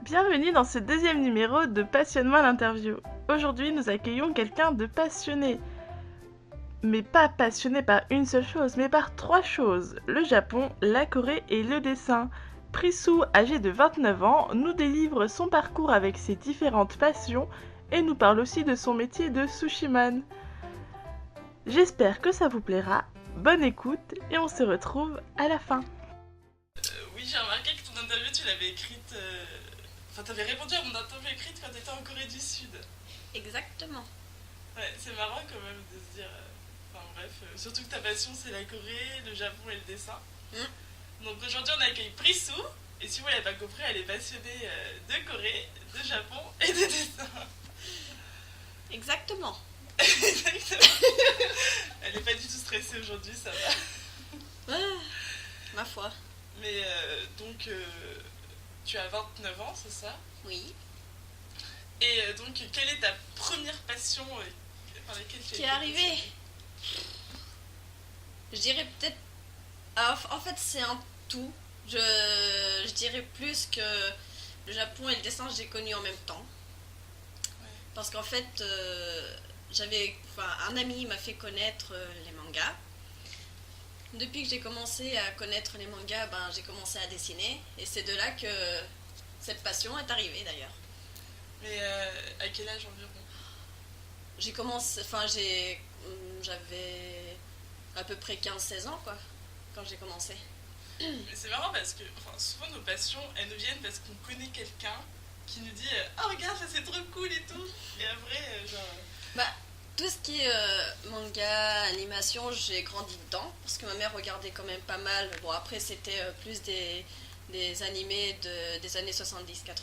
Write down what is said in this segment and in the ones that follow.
Bienvenue dans ce deuxième numéro de Passionnement à l'interview. Aujourd'hui, nous accueillons quelqu'un de passionné. Mais pas passionné par une seule chose, mais par trois choses. Le Japon, la Corée et le dessin. Prisou, âgé de 29 ans, nous délivre son parcours avec ses différentes passions et nous parle aussi de son métier de sushiman. J'espère que ça vous plaira. Bonne écoute et on se retrouve à la fin. Oui, j'ai remarqué que ton interview, tu l'avais écrite. Enfin, t'avais répondu à mon interview écrite quand t'étais en Corée du Sud. Exactement. Ouais, c'est marrant quand même de se dire. Enfin, bref, surtout que ta passion c'est la Corée, le Japon et le dessin. Donc aujourd'hui, on accueille Prisou. Et si vous l'avez pas compris, elle est passionnée de Corée, de Japon et de dessin. Exactement. Exactement. Elle est pas du tout stressée aujourd'hui, ça va. Ah, ma foi. Mais donc, tu as 29 ans, c'est ça? Oui. Et donc, quelle est ta première passion par laquelle tu as Qui est été arrivé passionnée? Je dirais peut-être. En fait, c'est un tout. Je dirais plus que le Japon et le dessin, j'ai connu en même temps. Ouais. Parce qu'en fait, un ami m'a fait connaître les mangas. Depuis que j'ai commencé à connaître les mangas, j'ai commencé à dessiner. Et c'est de là que cette passion est arrivée d'ailleurs. Mais à quel âge environ? J'ai commencé. J'avais à peu près 15-16 ans, quoi, quand j'ai commencé. Mais c'est marrant parce que enfin, souvent nos passions, elles nous viennent parce qu'on connaît quelqu'un qui nous dit oh regarde, ça c'est trop cool et tout. Et après, Bah, tout ce qui est manga, animation, j'ai grandi dedans parce que ma mère regardait quand même pas mal. Bon, après, c'était plus des animés des années 70-80.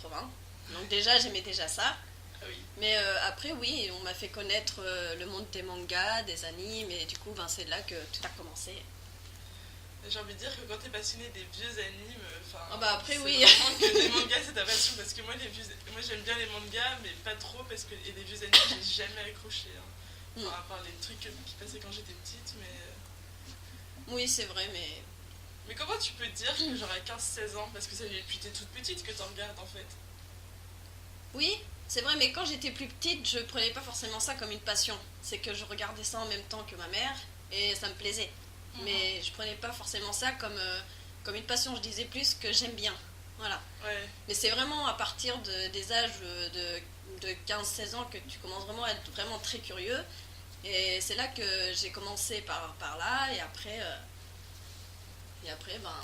Donc, déjà, j'aimais déjà ça. Ah oui. Mais après, oui, on m'a fait connaître le monde des mangas, des animes, et du coup, c'est là que tout a commencé. J'ai envie de dire que quand t'es passionné des vieux animes, enfin. Après, c'est oui. vraiment que les mangas c'est ta passion parce que moi, moi j'aime bien les mangas, mais pas trop parce que. Et les vieux animes, j'ai jamais accroché. Hein. Enfin, à part les trucs qui passaient quand j'étais petite, mais. Oui, c'est vrai, mais. Mais comment tu peux dire que j'aurai 15-16 ans? Parce que ça fait depuis que t'es toute petite que t'en regardes en fait. Oui, c'est vrai, mais quand j'étais plus petite, je prenais pas forcément ça comme une passion. C'est que je regardais ça en même temps que ma mère et ça me plaisait. Mais je prenais pas forcément ça comme une passion. Je disais plus que j'aime bien. Voilà. Ouais. Mais c'est vraiment à partir des âges de 15-16 ans que tu commences vraiment à être vraiment très curieux. Et c'est là que j'ai commencé par là et après,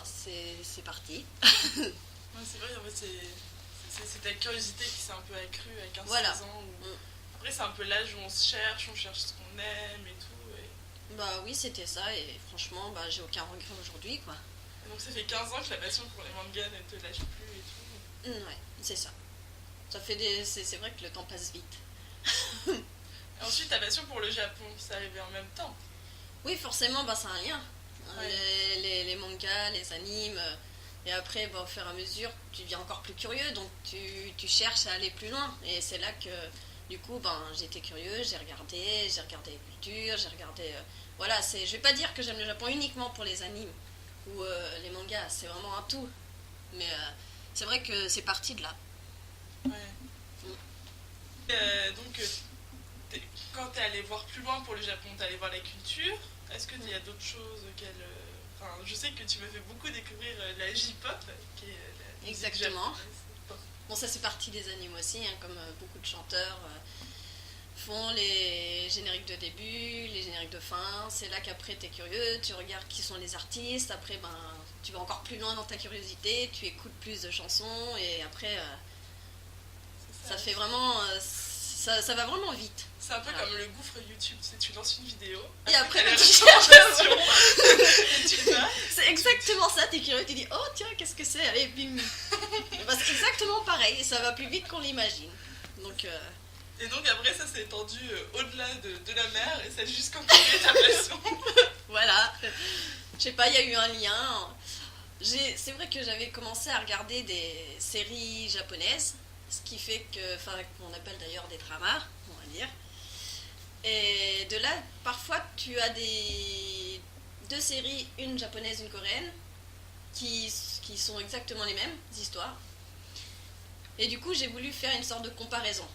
c'est parti. Ouais, c'est vrai, en fait, c'est ta curiosité qui s'est un peu accrue à 15-16 Voilà. ans. Après, c'est un peu l'âge où on cherche ce qu'on aime et tout. Bah oui, c'était ça et franchement, j'ai aucun regret aujourd'hui, quoi. Et donc, ça fait 15 ans que la passion pour les mangas ne te lâche plus et tout. Ouais, c'est ça. C'est vrai que le temps passe vite. Et ensuite, ta passion pour le Japon, c'est arrivé en même temps. Oui, forcément, c'est un lien. Ouais. Les mangas, les animes. Et après, au fur et à mesure, tu deviens encore plus curieux, donc tu cherches à aller plus loin. Et c'est là que, du coup, j'étais curieux, j'ai regardé les cultures, j'ai regardé... voilà, je vais pas dire que j'aime le Japon uniquement pour les animes ou les mangas, c'est vraiment un tout. Mais c'est vrai que c'est parti de là. Ouais. Donc, quand t'es allé voir plus loin pour le Japon, t'es allé voir la culture. Est-ce qu'il y a d'autres choses auxquelles. Enfin, je sais que tu m'as fait beaucoup découvrir la J-pop, qui est la musique Exactement. japonaise. Bon, ça c'est parti des animes aussi, hein, comme beaucoup de chanteurs font les génériques de début, les génériques de fin. C'est là qu'après tu es curieux, tu regardes qui sont les artistes, après tu vas encore plus loin dans ta curiosité, tu écoutes plus de chansons et après ça fait vraiment... ça va vraiment vite. C'est un peu Voilà. comme le gouffre YouTube, tu lances une vidéo, Et après t'as les tu cherches. recommandations, et tu vas. C'est exactement ça, t'es curieux, tu dis oh tiens, qu'est-ce que c'est? Allez, bim. C'est exactement pareil, et ça va plus vite qu'on l'imagine. Donc, Et donc après ça s'est étendu au-delà de la mer et ça a juste continué ta passion. voilà. Je sais pas, il y a eu un lien. C'est vrai que j'avais commencé à regarder des séries japonaises, ce qui fait qu'on appelle d'ailleurs des dramas, on va dire. Et de là, parfois, tu as deux séries, une japonaise, une coréenne, qui sont exactement les mêmes histoires. Et du coup, j'ai voulu faire une sorte de comparaison.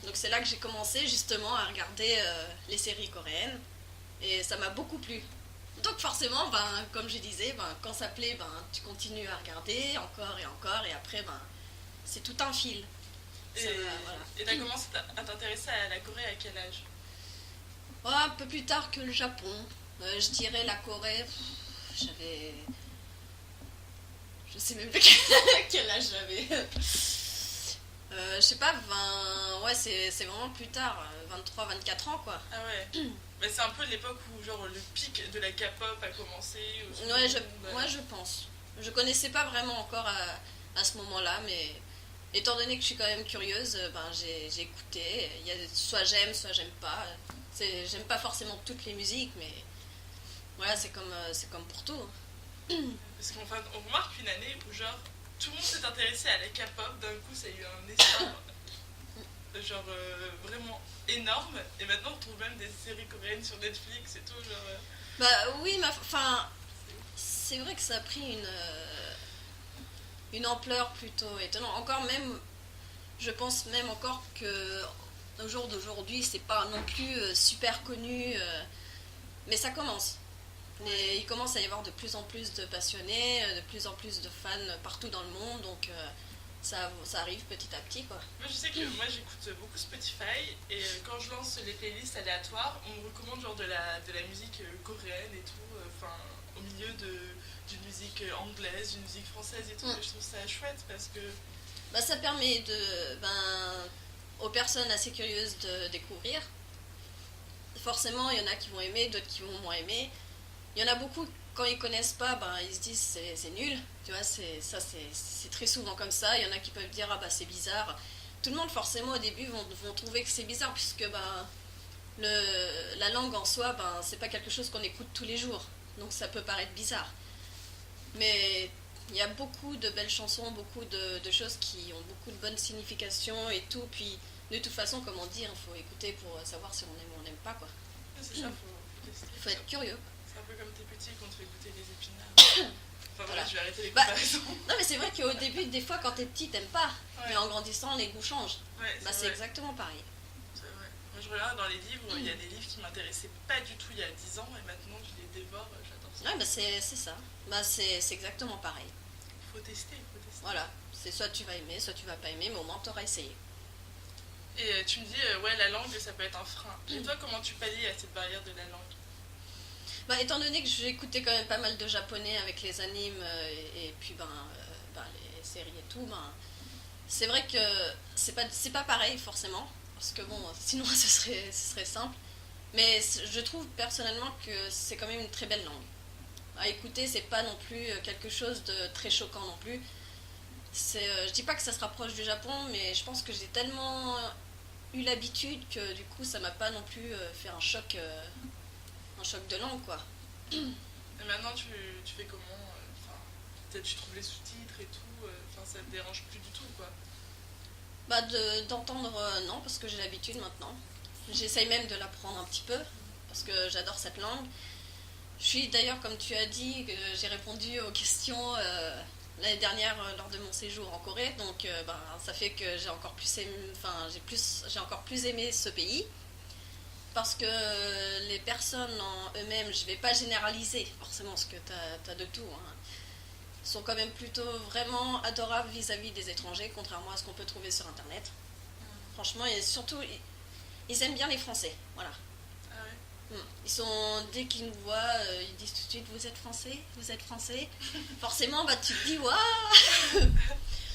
Donc c'est là que j'ai commencé justement à regarder les séries coréennes. Et ça m'a beaucoup plu. Donc forcément, comme je disais, quand ça plaît, tu continues à regarder encore et encore. Et après, c'est tout un fil. Et t'as commencé à t'intéresser à la Corée à quel âge? Un peu plus tard que le Japon. Je dirais la Corée, j'avais... Je sais même plus quel âge j'avais. Je sais pas, 20... Ouais, c'est vraiment plus tard, 23, 24 ans, quoi. Ah ouais. Mais c'est un peu l'époque où genre le pic de la K-pop a commencé. Ouais, moi je pense. Je connaissais pas vraiment encore à ce moment-là, mais étant donné que je suis quand même curieuse, j'ai écouté. Il y a soit j'aime pas. J'aime pas forcément toutes les musiques, mais voilà, c'est comme pour tout. Parce qu'on remarque une année où genre tout le monde s'est intéressé à la K-pop, d'un coup ça a eu un essor genre vraiment énorme, et maintenant on trouve même des séries coréennes sur Netflix et tout, genre... Oui, mais enfin, c'est vrai que ça a pris une ampleur plutôt étonnante. Encore même, je pense même encore que au jour d'aujourd'hui, c'est pas non plus super connu, mais ça commence. Et il commence à y avoir de plus en plus de passionnés, de plus en plus de fans partout dans le monde, donc ça arrive petit à petit, quoi. Moi je sais que moi j'écoute beaucoup Spotify, et quand je lance les playlists aléatoires, on me recommande genre de la musique coréenne et tout, au milieu d'une musique anglaise, d'une musique française et tout, et je trouve ça chouette parce que... ça permet aux personnes assez curieuses de découvrir. Forcément, il y en a qui vont aimer, d'autres qui vont moins aimer. Il y en a beaucoup, quand ils connaissent pas, ils se disent c'est nul. Tu vois, c'est très souvent comme ça. Il y en a qui peuvent dire c'est bizarre. Tout le monde, forcément, au début, vont trouver que c'est bizarre, puisque la langue en soi, c'est pas quelque chose qu'on écoute tous les jours. Donc ça peut paraître bizarre. Mais il y a beaucoup de belles chansons, beaucoup de choses qui ont beaucoup de bonnes significations et tout. Puis, de toute façon, comme on dit, il faut écouter pour savoir si on aime ou on n'aime pas, quoi. C'est ça, faut tester. Faut être curieux. C'est un peu comme t'es petit qu'on te fait goûter les épinards. Enfin voilà, je vais arrêter les comparaisons. Non, mais c'est vrai qu'au début, des fois, quand t'es petit, t'aimes pas. Ouais. Mais en grandissant, les goûts changent. Ouais, c'est exactement pareil. C'est vrai. Moi, je regarde dans les livres, il y a des livres qui m'intéressaient pas du tout il y a 10 ans, et maintenant je les dévore, j'adore ça. Ouais, c'est ça. C'est exactement pareil. Faut tester. Voilà. C'est soit tu vas aimer, soit tu vas pas aimer, mais au moins t'auras essayé. Et tu me dis, la langue, ça peut être un frein. Et toi, comment tu pallies à cette barrière de la langue? Étant donné que j'ai écouté quand même pas mal de japonais avec les animes et puis les séries et tout, c'est vrai que c'est pas pareil forcément, parce que sinon ce serait simple. Mais je trouve personnellement que c'est quand même une très belle langue. À écouter, c'est pas non plus quelque chose de très choquant non plus. Je dis pas que ça se rapproche du Japon, mais je pense que j'ai tellement eu l'habitude que du coup ça m'a pas non plus fait un choc de langue, quoi. Et maintenant tu fais comment? Peut-être tu trouves les sous-titres et tout, ça te dérange plus du tout, quoi? D'entendre, non, parce que j'ai l'habitude maintenant. J'essaye même de l'apprendre un petit peu, parce que j'adore cette langue. Je suis d'ailleurs, comme tu as dit, j'ai répondu aux questions l'année dernière lors de mon séjour en Corée, donc ça fait que j'ai encore plus aimé ce pays. Parce que les personnes en eux-mêmes, je vais pas généraliser forcément, parce que t'as de tout, sont quand même plutôt vraiment adorables vis-à-vis des étrangers, contrairement à ce qu'on peut trouver sur Internet. Franchement, et surtout, ils aiment bien les Français, voilà. Ah ouais. Dès qu'ils nous voient, ils disent tout de suite, vous êtes Français Forcément, tu te dis, waouh.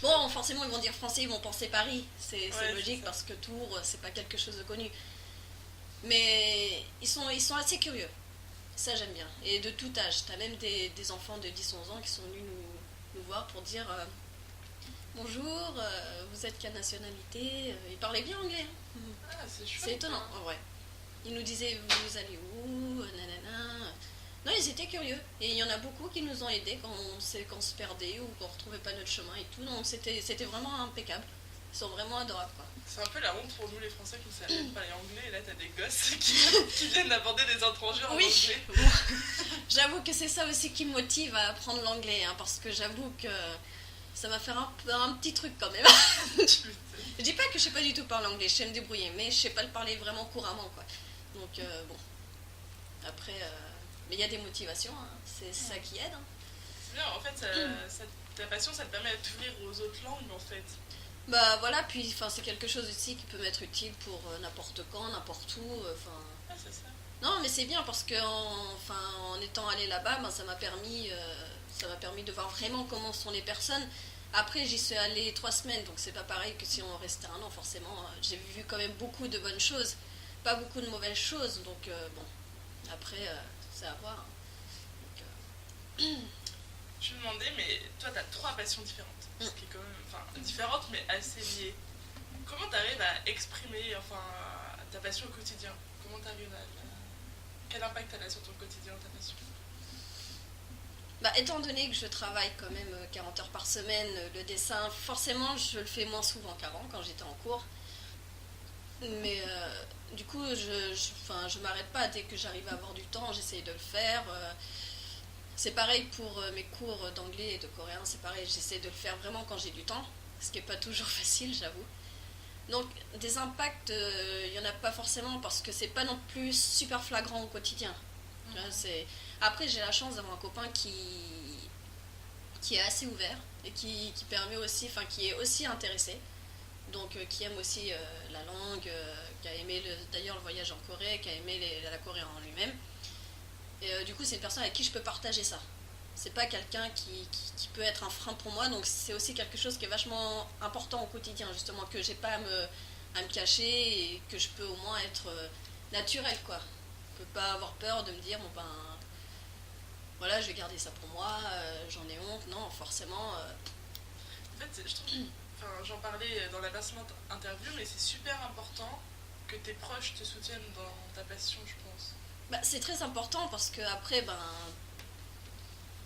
Bon, forcément, ils vont dire Français, ils vont penser Paris, c'est logique, parce que Tours, c'est pas quelque chose de connu. Mais ils sont assez curieux. Ça, j'aime bien. Et de tout âge. T'as même des enfants de 10-11 ans qui sont venus nous voir pour dire bonjour, vous êtes quelle nationalité? Ils parlaient bien anglais. Ah, c'est chouette. C'est étonnant, en vrai. Ils nous disaient, vous allez où? Nanana. Non, ils étaient curieux. Et il y en a beaucoup qui nous ont aidés quand on se perdait ou qu'on ne retrouvait pas notre chemin et tout. Donc c'était vraiment impeccable. Ils sont vraiment adorables, quoi. C'est un peu la honte pour nous les Français qui ne savent même pas parler anglais, et là t'as des gosses qui viennent d'aborder des étrangers en anglais. J'avoue que c'est ça aussi qui me motive à apprendre l'anglais, parce que j'avoue que Ça m'a fait un petit truc quand même. Je dis pas que je sais pas du tout parler anglais, je sais me débrouiller, mais je sais pas le parler vraiment couramment, quoi. Donc, bon. Après, mais il y a des motivations, hein. C'est ça qui aide, hein. C'est bien, en fait, ta passion, ça te permet de t'ouvrir aux autres langues, en fait. Bah voilà, puis c'est quelque chose aussi qui peut m'être utile pour n'importe quand, n'importe où. Ah, c'est ça. Non, mais c'est bien parce que en étant allé là-bas, ben, ça m'a permis de voir vraiment comment sont les personnes. Après, j'y suis allée 3 semaines, donc c'est pas pareil que si on restait un an, forcément. J'ai vu quand même beaucoup de bonnes choses, pas beaucoup de mauvaises choses, donc bon. Après, c'est à voir, hein. Donc, Je me demandais, mais toi, t'as 3 passions différentes. Ce qui est quand même, enfin, différentes, mais assez liées. Comment t'arrives à exprimer, enfin, ta passion au quotidien? Comment t'arrives à... Quel impact elle a sur ton quotidien, ta passion? bah, étant donné que je travaille quand même 40 heures par semaine, le dessin, forcément, je le fais moins souvent qu'avant, quand j'étais en cours. Mais du coup, je m'arrête pas. Dès que j'arrive à avoir du temps, j'essaye de le faire. C'est pareil pour mes cours d'anglais et de coréen, c'est pareil, j'essaie de le faire vraiment quand j'ai du temps, ce qui n'est pas toujours facile, j'avoue. Donc, des impacts, il n'y en a pas forcément parce que c'est pas non plus super flagrant au quotidien. Après, j'ai la chance d'avoir un copain qui est assez ouvert et qui permet aussi, enfin, qui est aussi intéressé, donc qui aime aussi la langue, qui a aimé d'ailleurs le voyage en Corée, qui a aimé la Corée en lui-même. Et du coup, c'est une personne avec qui je peux partager ça. C'est pas quelqu'un qui peut être un frein pour moi, donc c'est aussi quelque chose qui est vachement important au quotidien, justement, que j'ai pas à me cacher et que je peux au moins être naturel, quoi. Je peux pas avoir peur de me dire, bon ben, voilà, je vais garder ça pour moi, j'en ai honte, non, forcément. En fait, je trouve, enfin, j'en parlais dans la précédente interview, mais c'est super important que tes proches te soutiennent dans ta passion, je pense. Bah, c'est très important parce que après, ben,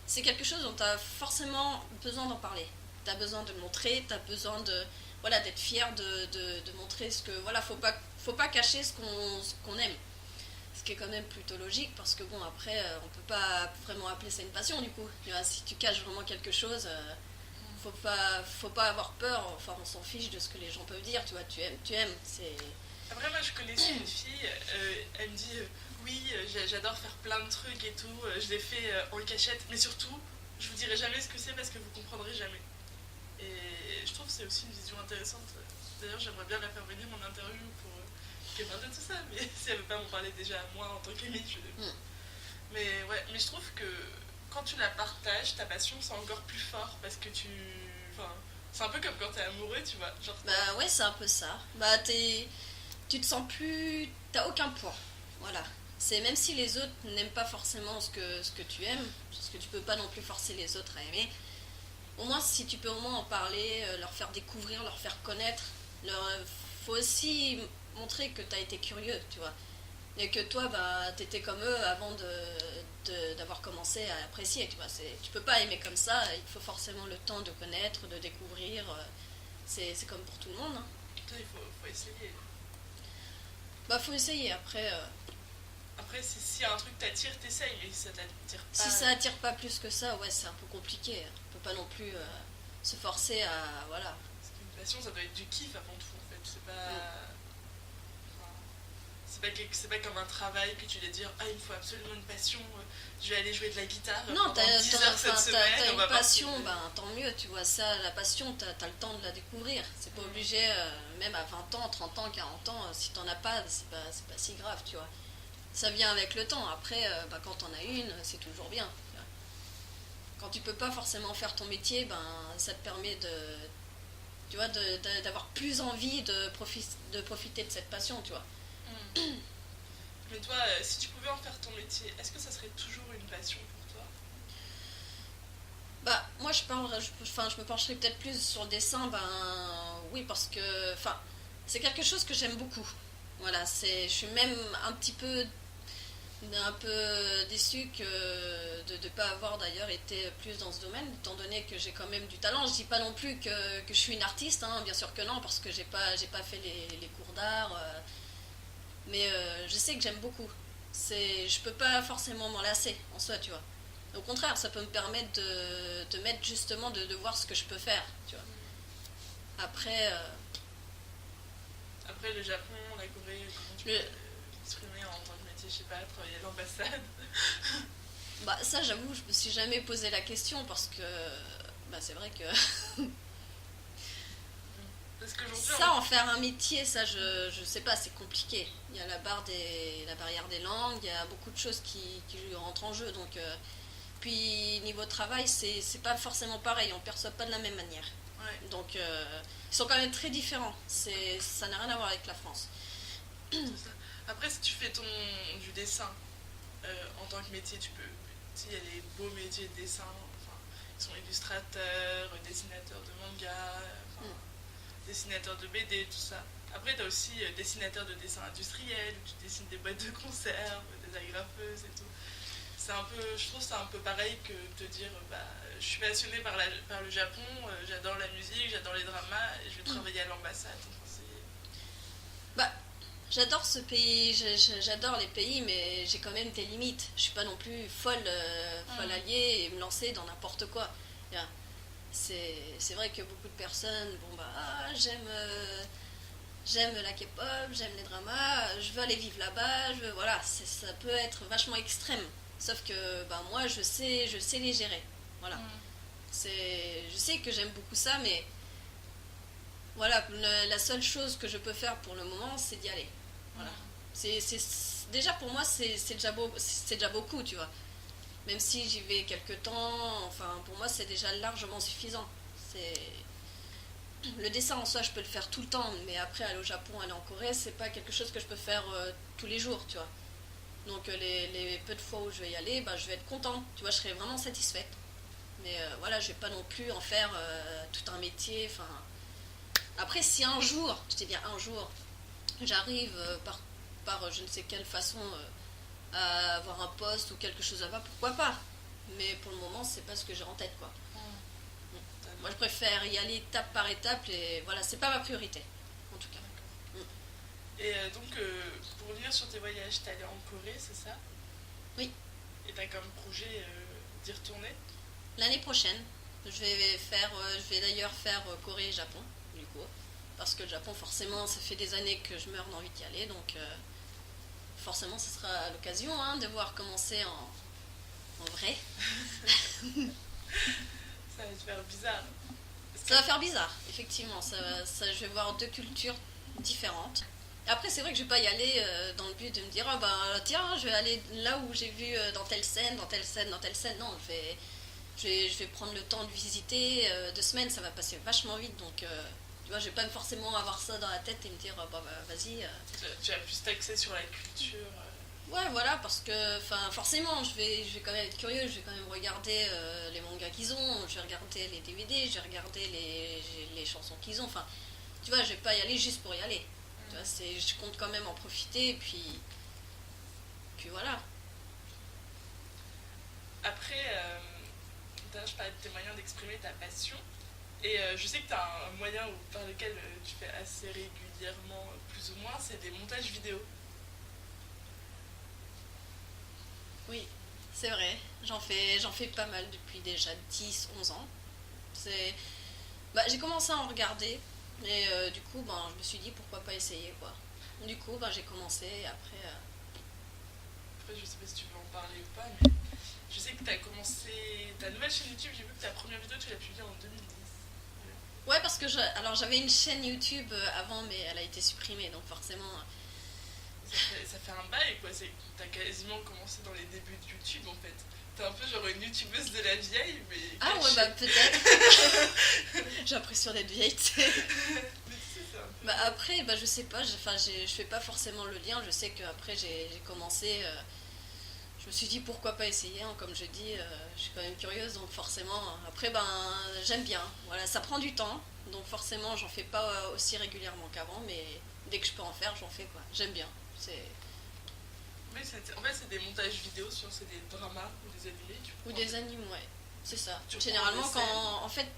c'est quelque chose dont tu as forcément besoin d'en parler. Tu as besoin de le montrer, tu as besoin de, voilà, d'être fier de montrer ce que... Voilà, faut pas cacher ce qu'on aime. Ce qui est quand même plutôt logique parce que bon, après, on peut pas vraiment appeler ça une passion du coup. Tu vois, si tu caches vraiment quelque chose, faut pas avoir peur. Enfin, on s'en fiche de ce que les gens peuvent dire. Tu vois, tu aimes. C'est... Après, moi, je connaissais une fille, elle me dit oui, j'adore faire plein de trucs et tout, je les fais en cachette, mais surtout, je vous dirai jamais ce que c'est parce que vous comprendrez jamais. Et je trouve que c'est aussi une vision intéressante. D'ailleurs, j'aimerais bien la faire venir en interview pour qu'elle parle de tout ça, mais si elle veut pas m'en parler déjà à moi en tant qu'amie, Mais ouais, mais je trouve que quand tu la partages, ta passion, c'est encore plus fort parce que tu. Enfin, c'est un peu comme quand t'es amoureux, tu vois. Genre, Bah ouais, c'est un peu ça. Bah tu te sens plus... T'as aucun poids. Voilà. C'est même si les autres n'aiment pas forcément ce que tu aimes, parce que tu peux pas non plus forcer les autres à aimer, au moins si tu peux au moins en parler, leur faire découvrir, leur faire connaître, faut aussi montrer que tu as été curieux, tu vois. Et que toi, bah, t'étais comme eux avant d'avoir commencé à apprécier, tu vois. Tu peux pas aimer comme ça, il faut forcément le temps de connaître, de découvrir. C'est comme pour tout le monde, hein. il faut essayer. Bah, faut essayer, après... Après, s'il y a un truc qui t'attire, t'essayes, mais si ça t'attire pas. Si ça attire pas plus que ça, ouais, c'est un peu compliqué. On peut pas non plus se forcer à... Voilà. Parce qu'une passion, ça doit être du kiff avant tout, en fait. C'est pas. C'est pas comme un travail que tu vas dire ah il me faut absolument une passion, je vais aller jouer de la guitare non, pendant 10 heures cette semaine. T'as une passion, ben, tant mieux, tu vois ça, la passion, t'as le temps de la découvrir. C'est pas obligé, même à 20 ans, 30 ans, 40 ans, si t'en as pas, c'est pas si grave, tu vois. Ça vient avec le temps, après, bah, quand t'en as une, c'est toujours bien. Tu vois. Quand tu peux pas forcément faire ton métier, ben, ça te permet tu vois, d'avoir plus envie de profiter de cette passion, tu vois. Mais toi, si tu pouvais en faire ton métier, est-ce que ça serait toujours une passion pour toi? Bah, moi je me pencherais peut-être plus sur le dessin, ben oui, parce que, enfin, c'est quelque chose que j'aime beaucoup. Voilà, je suis même un peu déçue de ne pas avoir d'ailleurs été plus dans ce domaine, étant donné que j'ai quand même du talent. Je dis pas non plus que je suis une artiste, hein, bien sûr que non, parce que j'ai pas fait les cours d'art. Mais je sais que j'aime beaucoup. Je peux pas forcément m'en lasser en soi, tu vois. Au contraire, ça peut me permettre de mettre justement de voir ce que je peux faire, tu vois. Après, Après, le Japon, la Corée, comment tu le- peux l'exprimer en tant que métier, je sais pas, travailler à l'ambassade. bah ça j'avoue, je me suis jamais posé la question parce que bah c'est vrai que Parce qu'aujourd'hui, ça en faire un métier, ça je sais pas, c'est compliqué. Il y a la barrière des langues, il y a beaucoup de choses qui rentrent en jeu, donc puis niveau travail, c'est pas forcément pareil, on perçoit pas de la même manière. ouais, Donc ils sont quand même très différents. Ça n'a rien à voir avec la France. c'est ça. Après, si tu fais du dessin en tant que métier, tu peux. Tu sais, il y a les beaux métiers de dessin, enfin, ils sont illustrateurs, dessinateurs de manga, enfin, dessinateurs de BD, tout ça. Après, t'as aussi dessinateur de dessin industriel, où tu dessines des boîtes de conserve, des agrafeuses et tout. C'est un peu, je trouve que c'est un peu pareil que te dire bah, je suis passionnée par le Japon, j'adore la musique, j'adore les dramas et je vais travailler à l'ambassade. Enfin, Bah, j'adore ce pays, j'adore les pays, mais j'ai quand même des limites. Je suis pas non plus folle alliée et me lancer dans n'importe quoi. Bien. C'est vrai que beaucoup de personnes, bon bah, j'aime la K-pop, j'aime les dramas, je veux aller vivre là-bas, voilà, ça peut être vachement extrême. Sauf que bah, moi, je sais les gérer. Voilà. Je sais que j'aime beaucoup ça, mais voilà, la seule chose que je peux faire pour le moment, c'est d'y aller. Voilà. Déjà pour moi, c'est déjà beaucoup, tu vois. Même si j'y vais quelques temps, enfin, pour moi, c'est déjà largement suffisant. C'est le dessin en soi, je peux le faire tout le temps, mais après aller au Japon, aller en Corée, c'est pas quelque chose que je peux faire tous les jours, tu vois. Donc les peu de fois où je vais y aller, bah, je vais être contente, tu vois, je serai vraiment satisfaite. Mais voilà, je vais pas non plus en faire tout un métier. Enfin, après, si un jour, je dis bien un jour, j'arrive par je ne sais quelle façon à avoir un poste ou quelque chose à voir, pourquoi pas. Mais pour le moment, c'est pas ce que j'ai en tête, quoi. Moi, je préfère y aller étape par étape et voilà, c'est pas ma priorité, en tout cas. Et donc, pour revenir sur tes voyages, t'es allé en Corée, c'est ça? Oui. Et t'as comme projet d'y retourner? L'année prochaine, je vais d'ailleurs faire Corée et Japon, du coup. Parce que le Japon, forcément, ça fait des années que je meurs d'envie d'y aller, donc forcément, ce sera l'occasion hein, de voir comment c'est en vrai. Ça va te faire bizarre. Ça va faire bizarre, effectivement. Je vais voir deux cultures différentes. Après, c'est vrai que je vais pas y aller dans le but de me dire, oh, bah, tiens, je vais aller là où j'ai vu dans telle scène, dans telle scène, dans telle scène. Non, je vais prendre le temps de visiter. 2 semaines, ça va passer vachement vite. Donc, tu vois, je vais pas forcément avoir ça dans la tête et me dire, bah, vas-y. Tu as plus t'axer sur la culture. Ouais, voilà, parce que forcément, je vais quand même être curieux, je vais quand même regarder les mangas qu'ils ont, je vais regarder les DVD, je vais regarder les chansons qu'ils ont. Enfin, tu vois, je vais pas y aller juste pour y aller. Tu vois, je compte quand même en profiter, et puis voilà. Après, je parlais de tes moyens d'exprimer ta passion. Et je sais que tu as un moyen par lequel tu fais assez régulièrement, plus ou moins, c'est des montages vidéo. Oui, c'est vrai, j'en fais pas mal depuis déjà 10 11 ans. J'ai commencé à en regarder, et du coup, je me suis dit pourquoi pas essayer, quoi. Du coup, j'ai commencé, et après... Après, je sais pas si tu veux en parler ou pas, mais je sais que tu as commencé ta nouvelle chaîne YouTube. J'ai vu que ta première vidéo, tu l'as publiée en 2010. Ouais, parce que alors j'avais une chaîne YouTube avant, mais elle a été supprimée, donc forcément... Ça fait un bail, quoi. T'as quasiment commencé dans les débuts de YouTube, en fait. T'es un peu genre une youtubeuse de la vieille, mais... Ah cachée. ouais, peut-être. J'ai l'impression d'être vieille, tu sais. Mais tu sais, c'est un peu... Après, je sais pas, je fais pas forcément le lien. Je sais qu'après j'ai commencé, je me suis dit pourquoi pas essayer, hein, comme je dis, je suis quand même curieuse, donc forcément, après j'aime bien. Voilà, ça prend du temps, donc forcément j'en fais pas aussi régulièrement qu'avant, mais dès que je peux en faire, j'en fais quoi. J'aime bien. Mais en fait, c'est des montages vidéo sur c'est des dramas ou des animés. Ou des animes, ouais, c'est ça. Tu Généralement, reprends des scènes. en fait,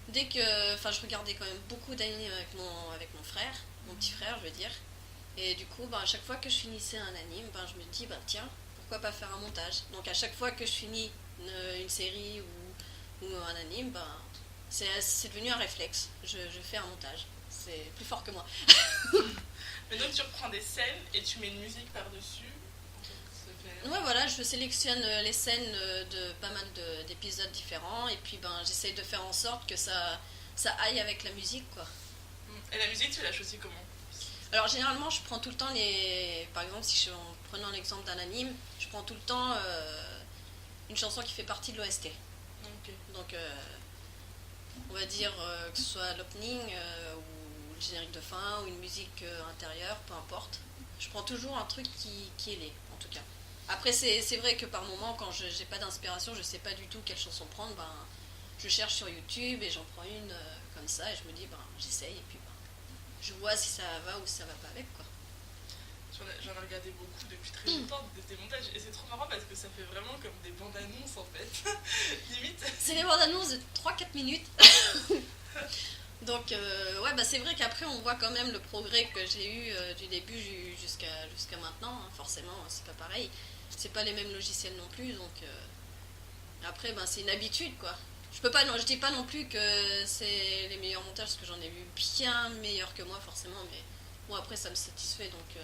dès que, je regardais quand même beaucoup d'animes avec mon frère, mon petit frère, je veux dire. Et du coup, à chaque fois que je finissais un anime, je me dis, tiens, pourquoi pas faire un montage. Donc à chaque fois que je finis une série ou un anime, ben, c'est devenu un réflexe. Je fais un montage. C'est plus fort que moi. Mais donc tu reprends des scènes et tu mets une musique par-dessus. Ouais, voilà, je sélectionne les scènes de pas mal d'épisodes différents et puis ben j'essaye de faire en sorte que ça aille avec la musique, quoi. Et la musique, tu l'as choisie comment? Alors généralement, je prends tout le temps par exemple, si je en prenant l'exemple d'un anime, je prends tout le temps une chanson qui fait partie de l'OST. Ok. Donc on va dire que ce soit l'opening ou le générique de fin ou une musique intérieure, peu importe. Je prends toujours un truc qui est laid, en tout cas. Après, c'est vrai que par moment, quand je n'ai pas d'inspiration, je sais pas du tout quelle chanson prendre, ben, je cherche sur YouTube et j'en prends une comme ça et je me dis, ben, j'essaye et puis ben, je vois si ça va ou si ça va pas avec, quoi. J'en ai regardé beaucoup depuis très longtemps de tes montages et c'est trop marrant parce que ça fait vraiment comme des bandes annonces en fait. Limite. C'est les bandes annonces de 3-4 minutes. Donc, ouais, bah, c'est vrai qu'après on voit quand même le progrès que j'ai eu du début jusqu'à maintenant. Hein. Forcément, c'est pas pareil. C'est pas les mêmes logiciels non plus. Donc, après, ben, c'est une habitude, quoi. Je dis pas non plus que c'est les meilleurs montages parce que j'en ai vu bien meilleurs que moi, forcément. Mais bon, après, ça me satisfait donc.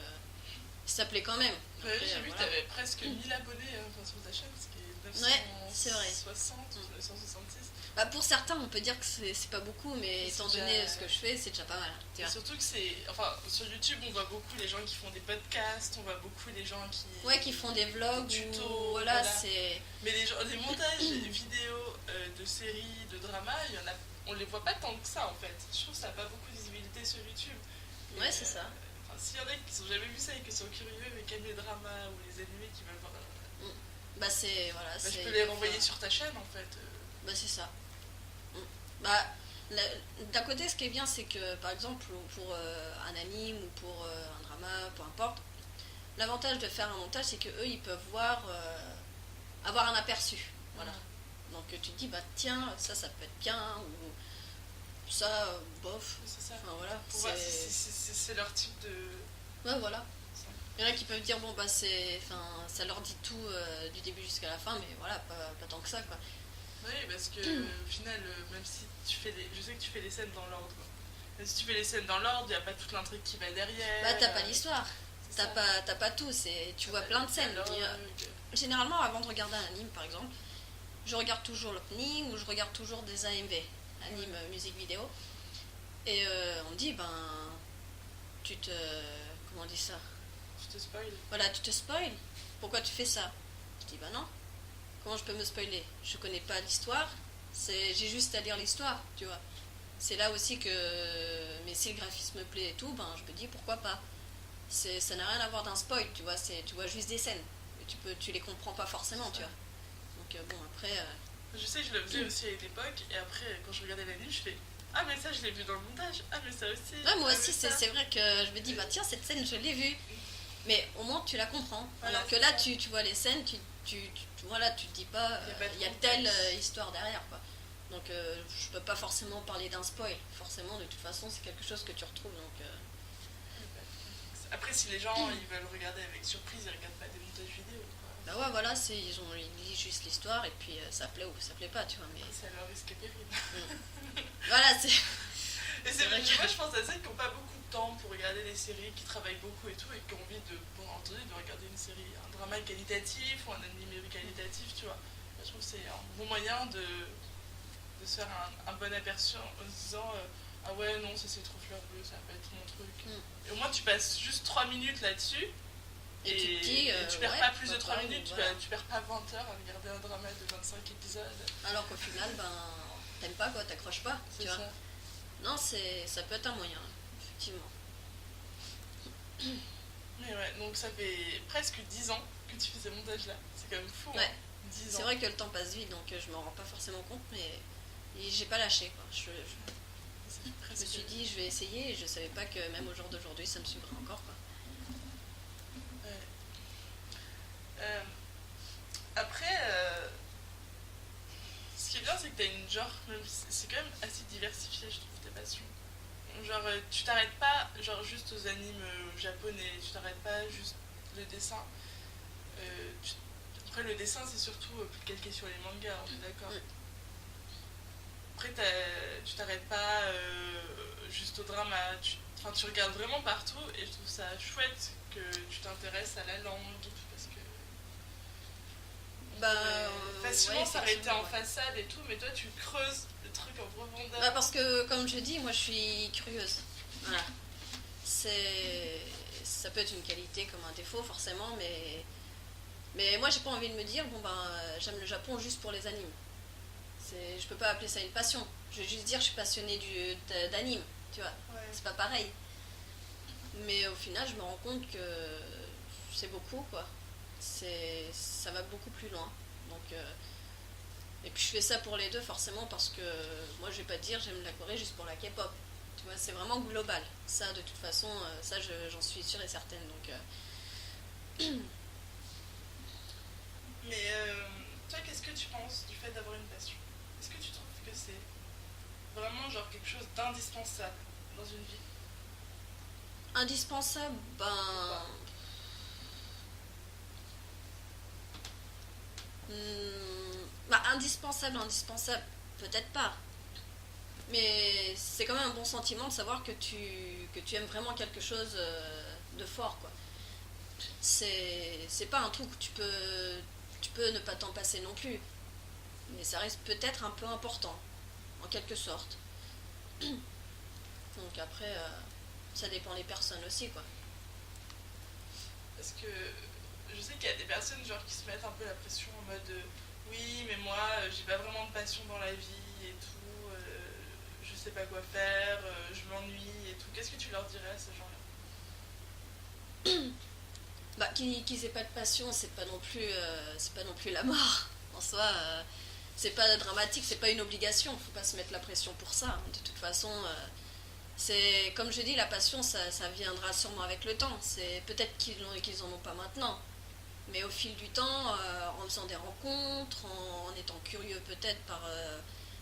Ça plaît quand même. Après, j'ai vu voilà. que t'avais presque 1000 abonnés sur ta chaîne, ce qui est Ouais, c'est vrai. 960 ou 966. Bah, pour certains, on peut dire que c'est pas beaucoup, mais étant donné ce que je fais, c'est déjà pas mal. Tu vois. Surtout que c'est. Enfin, sur YouTube, on voit beaucoup les gens qui font des podcasts, on voit beaucoup les gens qui. Ouais, qui font des vlogs, tutos. Voilà, c'est. Mais les montages vidéo de séries, de dramas, on les voit pas tant que ça en fait. Je trouve que ça n'a pas beaucoup de visibilité sur YouTube. Et, Ouais, c'est ça. S'il y en a qui n'ont jamais vu ça et qui sont curieux et qui aiment les dramas ou les animés qui veulent voir. Bah, c'est. Voilà, Bah, je peux les renvoyer sur ta chaîne en fait. Bah, c'est ça. Bah, d'un côté, ce qui est bien, c'est que par exemple, pour un anime ou pour un drama, peu importe, l'avantage de faire un montage, c'est qu'eux, ils peuvent avoir un aperçu. Voilà. Donc tu te dis, bah tiens, ça peut être bien, ou ça, bof. C'est ça. Enfin, voilà. Pour voir si c'est leur type de. Ouais, voilà. Il y en a qui peuvent dire, bon, bah ça leur dit tout du début jusqu'à la fin, mais voilà, pas tant que ça, quoi. Oui, parce que au final, même si tu fais je sais que tu fais les scènes dans l'ordre. Mais si tu fais les scènes dans l'ordre, il n'y a pas toute l'intrigue qui va derrière. Bah, t'as pas l'histoire. T'as pas tout. Tu vois plein de scènes. Généralement, avant de regarder un anime, par exemple, je regarde toujours l'opening ou je regarde toujours des AMV, anime musique vidéo. Et on me dit, ben, comment on dit ça? Tu te spoil. Voilà, tu te spoil. Pourquoi tu fais ça? Je dis, bah non. Comment je peux me spoiler? Je connais pas l'histoire. J'ai juste à lire l'histoire, tu vois. C'est là aussi que. Mais si le graphisme me plaît et tout, ben je me dis pourquoi pas. Ça n'a rien à voir d'un spoil, tu vois. Tu vois juste des scènes. Et tu les comprends pas forcément, tu vois. Donc bon, après. Je sais, je le faisais aussi à une époque, et après, quand je regardais l'anime, je fais ah, mais ça, je l'ai vu dans le montage. Ah, mais ça aussi. Ouais, moi aussi, c'est vrai que je me dis, bah tiens, cette scène, je l'ai vue. Mais au moins, tu la comprends. Voilà, alors que là, tu vois les scènes, voilà, tu te dis pas, il y a telle histoire derrière, quoi. Donc, je peux pas forcément parler d'un spoil. Forcément, de toute façon, c'est quelque chose que tu retrouves. Donc, après, si les gens ils veulent regarder avec surprise, ils regardent pas des montages vidéo. Quoi. bah ouais, voilà, ils lisent juste l'histoire et puis ça plaît ou ça plaît pas, tu vois. Mais c'est leur risque et péril. voilà, c'est. Et c'est vrai que moi, je pense à celles qui n'ont pas beaucoup de temps pour regarder des séries, qui travaillent beaucoup et tout, et qui ont envie de regarder une série, un drama qualitatif ou un animé qualitatif, tu vois. Moi, je trouve que c'est un bon moyen de se faire un bon aperçu en se disant ah ouais, non, ça c'est trop fleur bleue, ça va pas être mon truc. Et au moins, tu passes juste 3 minutes là-dessus. Et tu te dis, tu perds pas plus de 3 minutes, voilà. tu perds pas 20 heures à regarder un drama de 25 épisodes. Alors qu'au final, ben, t'aimes pas, quoi, t'accroches pas, tu vois. Non, ça peut être un moyen, effectivement. Mais ouais, donc ça fait presque 10 ans que tu fais ces montages-là. C'est quand même fou. Ouais. Hein, 10 ans. C'est vrai que le temps passe vite, donc je m'en rends pas forcément compte, mais j'ai pas lâché, quoi. Je me suis dit, je vais essayer, et je savais pas que même au jour d'aujourd'hui, ça me suivrait encore, quoi. Ouais. Après, ce qui est bien, c'est que t'as une genre, c'est quand même assez diversifié, je trouve, tes passions. Genre, tu t'arrêtes pas, genre, juste aux animes japonais, tu t'arrêtes pas juste le dessin. Après, le dessin, c'est surtout calqué sur les mangas, on est d'accord. Après, tu t'arrêtes pas juste au drama, tu regardes vraiment partout et je trouve ça chouette que tu t'intéresses à la langue parce que facilement ouais, s'arrêter en ouais. façade et tout, mais toi tu creuses le truc en profondeur. Bah parce que, comme je dis, moi je suis curieuse. Voilà. Ça peut être une qualité comme un défaut, forcément, mais moi j'ai pas envie de me dire, bon ben, j'aime le Japon juste pour les animes. Je peux pas appeler ça une passion. Je vais juste dire, je suis passionnée d'anime, tu vois. Ouais. C'est pas pareil. Mais au final, je me rends compte que c'est beaucoup, quoi. Ça va beaucoup plus loin. Donc, et puis je fais ça pour les deux, forcément, parce que moi, je vais pas te dire, j'aime la Corée juste pour la K-pop. Tu vois, c'est vraiment global. Ça, de toute façon, ça, j'en suis sûre et certaine. Donc, Mais toi, qu'est-ce que tu penses du fait d'avoir une passion? Est-ce que tu trouves que c'est vraiment genre quelque chose d'indispensable dans une vie? indispensable, ben. Bah, indispensable, peut-être pas. Mais c'est quand même un bon sentiment de savoir que tu aimes vraiment quelque chose de fort, quoi. C'est pas un truc où tu peux ne pas t'en passer non plus. Mais ça reste peut-être un peu important, en quelque sorte. Donc après, ça dépend des personnes aussi, quoi. Parce que je sais qu'il y a des personnes genre qui se mettent un peu la pression en mode oui mais moi j'ai pas vraiment de passion dans la vie et tout, je sais pas quoi faire, je m'ennuie et tout. Qu'est-ce que tu leur dirais à ces gens-là? Bah, qu'ils aient pas de passion, c'est pas non plus la mort. En soi, c'est pas dramatique, c'est pas une obligation. Faut pas se mettre la pression pour ça. De toute façon, c'est comme je dis, la passion, ça viendra sûrement avec le temps. C'est peut-être qu'ils en ont pas maintenant, mais au fil du temps, en faisant des rencontres, en étant curieux peut-être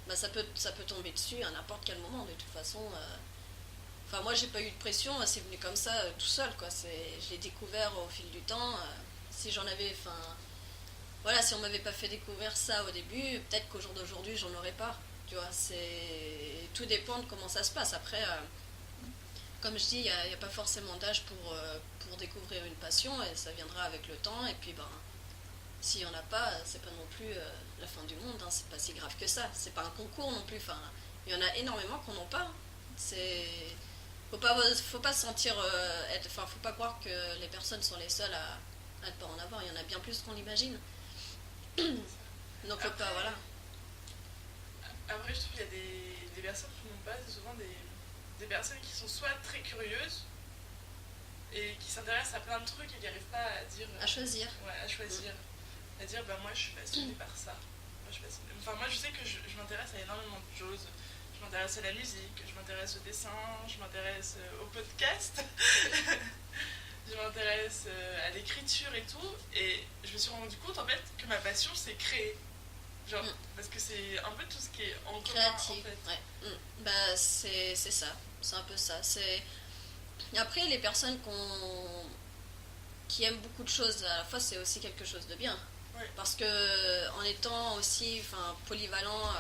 bah, ça peut tomber dessus à n'importe quel moment. De toute façon. Enfin, moi, j'ai pas eu de pression, c'est venu comme ça, tout seul, quoi. Je l'ai découvert au fil du temps. Si j'en avais, enfin, voilà, si on m'avait pas fait découvrir ça au début, peut-être qu'au jour d'aujourd'hui, j'en aurais pas. Tu vois, tout dépend de comment ça se passe. Après, comme je dis, y a pas forcément d'âge pour découvrir une passion, et ça viendra avec le temps. Et puis, ben, s'il y en a pas, c'est pas non plus la fin du monde. Hein, c'est pas si grave que ça. C'est pas un concours non plus. Enfin, il y en a énormément qu'on n'en pas. C'est faut pas se sentir enfin faut pas croire que les personnes sont les seules à ne pas en avoir, il y en a bien plus qu'on l'imagine. Donc faut pas, voilà. Après je trouve qu'il y a des personnes qui n'ont pas, c'est souvent des personnes qui sont soit très curieuses et qui s'intéressent à plein de trucs et qui n'arrivent pas à dire À choisir. Ouais, à choisir, à dire bah moi je suis passionnée par ça. Enfin moi je sais que je m'intéresse à énormément de choses. Je m'intéresse à la musique, je m'intéresse au dessin, je m'intéresse au podcast, je m'intéresse à l'écriture et tout. Et je me suis rendu compte en fait que ma passion c'est créer. Genre, parce que c'est un peu tout ce qui est en commun Créatif, en fait. ouais. Bah c'est ça, c'est un peu ça. Après les personnes qui aiment beaucoup de choses à la fois, c'est aussi quelque chose de bien. Ouais. Parce que en étant aussi, enfin, polyvalent,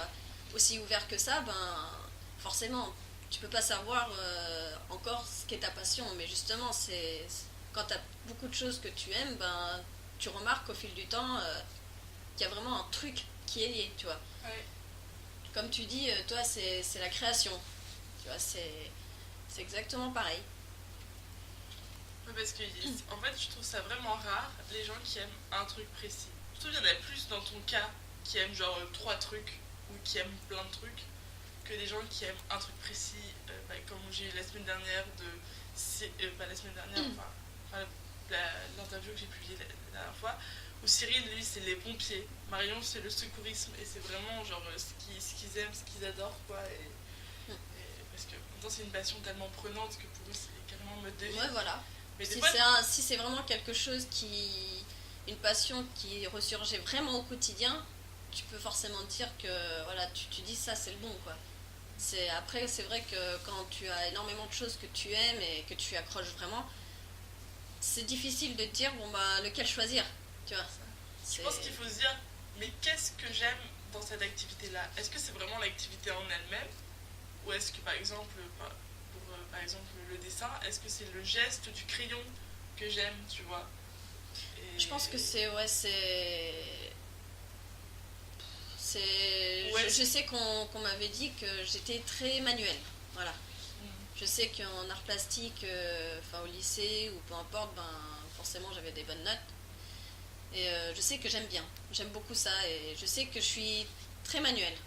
aussi ouvert que ça, ben forcément, tu peux pas savoir encore ce qu'est ta passion, mais justement, quand tu as beaucoup de choses que tu aimes, ben tu remarques au fil du temps qu'il y a vraiment un truc qui est lié, tu vois. Ouais. Comme tu dis, toi, c'est la création. Tu vois, c'est exactement pareil. Parce que en fait je trouve ça vraiment rare les gens qui aiment un truc précis. Je trouve qu'il y en a plus dans ton cas qui aiment genre trois trucs ou qui aiment plein de trucs que des gens qui aiment un truc précis, comme j'ai eu la semaine dernière pas la semaine dernière, enfin l'interview que j'ai publiée la dernière fois, où Cyril lui c'est les pompiers, Marion c'est le secourisme et c'est vraiment genre ce qu'ils aiment, ce qu'ils adorent quoi et parce que pourtant c'est une passion tellement prenante que pour eux c'est carrément mode de vie. Ouais, voilà. Mais Si c'est vraiment quelque chose une passion qui ressurgit vraiment au quotidien, tu peux forcément dire que voilà, tu dis ça, c'est le bon, quoi. Après, c'est vrai que quand tu as énormément de choses que tu aimes et que tu accroches vraiment, c'est difficile de te dire bon bah lequel choisir. Tu vois, Je pense qu'il faut se dire, mais qu'est-ce que j'aime dans cette activité-là? Est-ce que c'est vraiment l'activité en elle-même? Ou est-ce que par exemple, par exemple le dessin, est-ce que c'est le geste du crayon que j'aime, tu vois? Et... Je pense que c'est... Ouais, je sais qu'on m'avait dit que j'étais très manuelle. Voilà. Je sais qu'en art plastique, au lycée ou peu importe, forcément j'avais des bonnes notes. Et je sais que j'aime bien. J'aime beaucoup ça. Et je sais que je suis très manuelle.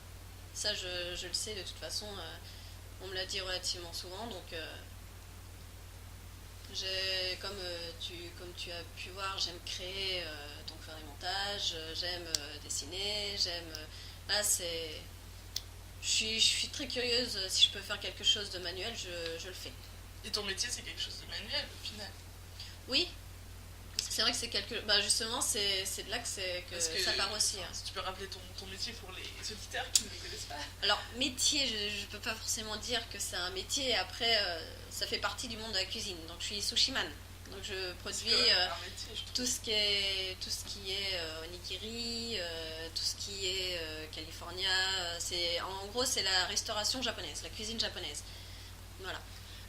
Ça, je le sais de toute façon. On me l'a dit relativement souvent. Donc, comme tu as pu voir, j'aime créer, donc faire des montages. J'aime dessiner. Là, c'est... Je suis très curieuse. Si je peux faire quelque chose de manuel, je le fais. Et ton métier, c'est quelque chose de manuel, au final? Oui. C'est vrai que c'est justement, c'est de là que ça part aussi. Si tu peux rappeler ton métier pour les auditeurs qui ne le connaissent pas. Alors, métier, je peux pas forcément dire que c'est un métier. Après, ça fait partie du monde de la cuisine. Donc, je suis sushiman. Donc, je produis tout ce qui est onigiri, tout ce qui est California. En gros, c'est la restauration japonaise, la cuisine japonaise. Voilà.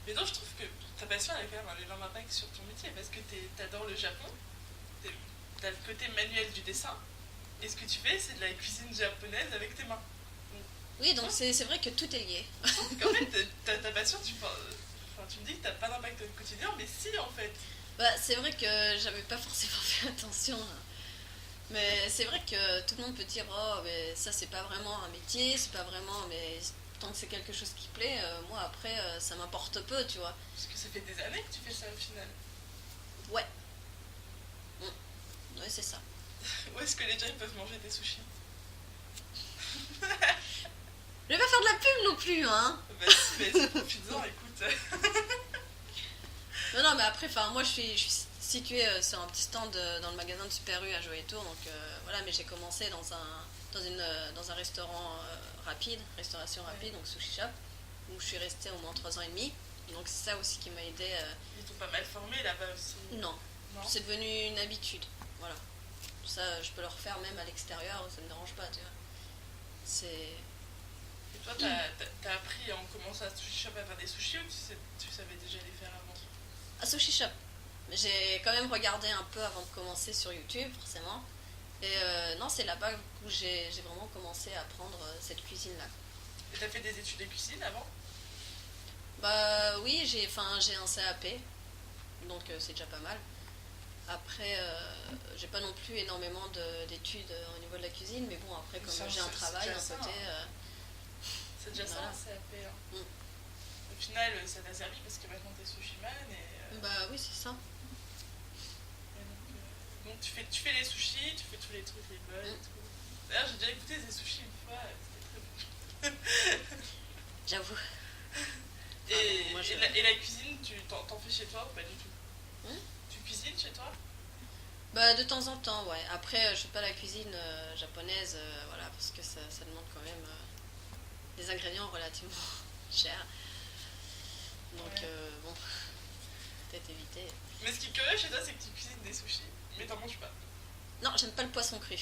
Mais donc, je trouve que ta passion, elle a quand même un énorme impact sur ton métier parce que t'adores le Japon, t'as le côté manuel du dessin, et ce que tu fais, c'est de la cuisine japonaise avec tes mains. Oui, donc c'est vrai que tout est lié. En fait, ta passion, tu me dis que t'as pas d'impact au quotidien, mais si, en fait. C'est vrai que j'avais pas forcément fait attention. Mais c'est vrai que tout le monde peut dire oh, mais ça, c'est pas vraiment un métier, c'est pas vraiment. Mais tant que c'est quelque chose qui plaît, moi après ça m'importe peu, tu vois. Parce que ça fait des années que tu fais ça au final. Ouais. Ouais, c'est ça. Où est-ce que les gens ils peuvent manger des sushis? Je vais pas faire de la pub non plus, hein. Vas-y, profites-en, écoute. Non, mais après, moi je suis située sur un petit stand dans le magasin de Super U à Joëtour, donc voilà, mais j'ai commencé dans un restaurant restauration rapide, donc sushi shop, où je suis restée au moins 3 ans et demi. Donc c'est ça aussi qui m'a aidée. Ils t'ont pas mal formé là-bas aussi? Non, c'est devenu une habitude. Voilà. Ça, je peux le refaire même à l'extérieur, ça me dérange pas, tu vois. C'est... Et toi, t'as appris en commençant à sushi shop à faire des sushis ou tu savais déjà les faire avant? À sushi shop. J'ai quand même regardé un peu avant de commencer sur YouTube, forcément. Et non, c'est là-bas où j'ai vraiment commencé à apprendre cette cuisine-là. Et t'as fait des études de cuisine avant? Oui, j'ai un CAP, donc c'est déjà pas mal. Après, j'ai pas non plus énormément d'études au niveau de la cuisine, mais bon, après, comme j'ai un travail à côté... C'est déjà ça, un CAP. Hein. Au final, ça t'a servi parce que maintenant t'es sushiman et... oui, c'est ça. Donc tu fais les sushis, tu fais tous les trucs, les bols et tout. D'ailleurs, j'ai déjà écouté des sushis une fois, c'était très bon. J'avoue. Et la cuisine, t'en fais chez toi ou pas du tout? Tu cuisines chez toi? De temps en temps, ouais. Après, je fais pas la cuisine japonaise, voilà, parce que ça demande quand même des ingrédients relativement chers. Donc, bon, peut-être éviter. Mais ce qui est curieux chez toi, c'est que tu cuisines des sushis, mais t'en manges pas. Non, j'aime pas le poisson cru.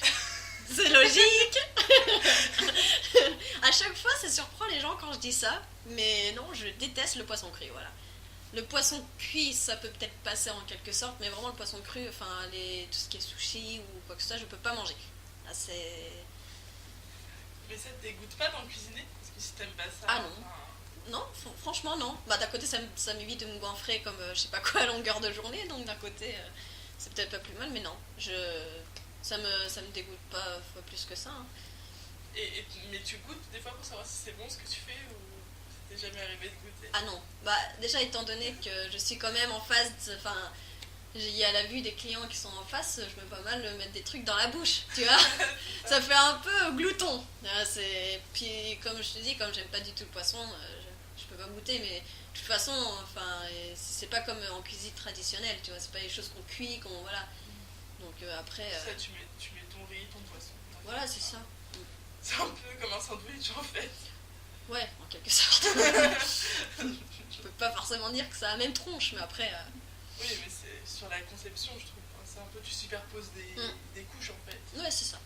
C'est logique. À chaque fois, ça surprend les gens quand je dis ça, mais non, je déteste le poisson cru, voilà. Le poisson cuit, ça peut peut-être passer en quelque sorte, mais vraiment le poisson cru, tout ce qui est sushi ou quoi que ce soit, je peux pas manger. Là, c'est... Mais ça te dégoûte pas d'en cuisiner? Parce que si t'aimes pas ça... Ah non. Non, franchement non. D'un côté, ça m'évite de me goinfrer comme je sais pas quoi à longueur de journée, donc d'un côté, c'est peut-être pas plus mal, mais non. Ça me dégoûte pas plus que ça. Hein. Mais tu goûtes des fois pour savoir si c'est bon ce que tu fais ou ça t'est jamais arrivé de goûter? Ah non. Déjà, étant donné que je suis quand même en face, il y a la vue des clients qui sont en face, je me pas mal mettre des trucs dans la bouche, tu vois. Ça fait un peu glouton. Puis comme je te dis, comme j'aime pas du tout le poisson, je peux pas goûter, mais de toute façon, c'est pas comme en cuisine traditionnelle, tu vois, c'est pas les choses qu'on cuit, voilà. Donc après... Ça, tu mets ton riz, ton poisson. Voilà, c'est ça. C'est un peu comme un sandwich en fait. Ouais, en quelque sorte. Je peux pas forcément dire que ça a la même tronche, mais après... Oui, mais c'est sur la conception, je trouve. c'est un peu, tu superposes des couches en fait. Ouais, c'est ça.